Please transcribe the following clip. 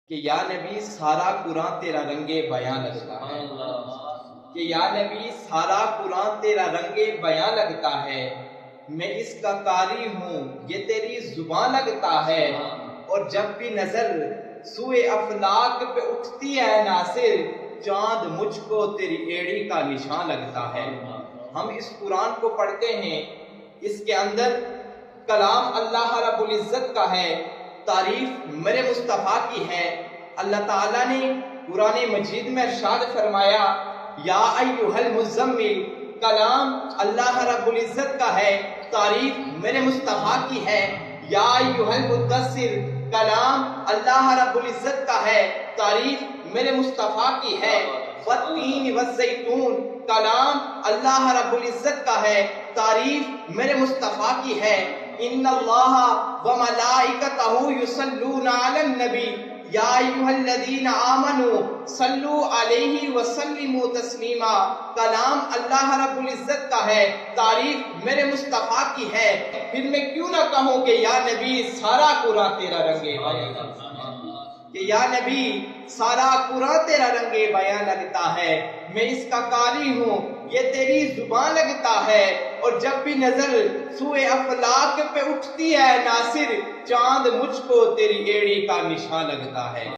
کہ یا نبی سارا قرآن تیرا رنگ بیاں لگتا ہے، کہ یا نبی سارا قرآن تیرا رنگ بیاں لگتا ہے، میں اس کا قاری ہوں یہ تیری زبان لگتا ہے، اور جب بھی نظر سوئے افلاک پہ اٹھتی ہے ناصر، چاند مجھ کو تیری ایڑی کا نشان لگتا ہے۔ ہم اس قرآن کو پڑھتے ہیں، اس کے اندر کلام اللہ رب العزت کا ہے، تعریف میرے مصطفیٰ کی ہے۔ اللہ تعالیٰ نے قرآن مجید میں ارشاد فرمایا یا ایھا المزمل، کلام اللہ رب العزت کا ہے، تعریف میرے مصطفیٰ کی ہے۔ یا ایھا المدثر، کلام اللہ رب العزت کا ہے، تعریف میرے مصطفیٰ کی ہے۔ والتین والزیتون، کلام اللہ رب العزت کا ہے، تعریف میرے مصطفیٰ کی ہے۔ ان اللہ وملائکتہ یصلون علی النبی یا ایھا الذین آمنوا صلوا علیہ وسلموا تسلیما، کلام اللہ رب العزت کا ہے، تعریف میرے مصطفیٰ کی ہے۔ پھر میں کیوں نہ کہوں کہ یا نبی سارا قرآن تیرا رنگ بیاں، کہ یا نبی سارا قرآن تیرا رنگ بیاں لگتا ہے، میں اس کا قاری ہوں یہ تیری زبان لگتا ہے، اور جب بھی نظر سوئے افلاک پہ اٹھتی ہے ناصر، چاند مجھ کو تیری ایڑی کا نشان لگتا ہے۔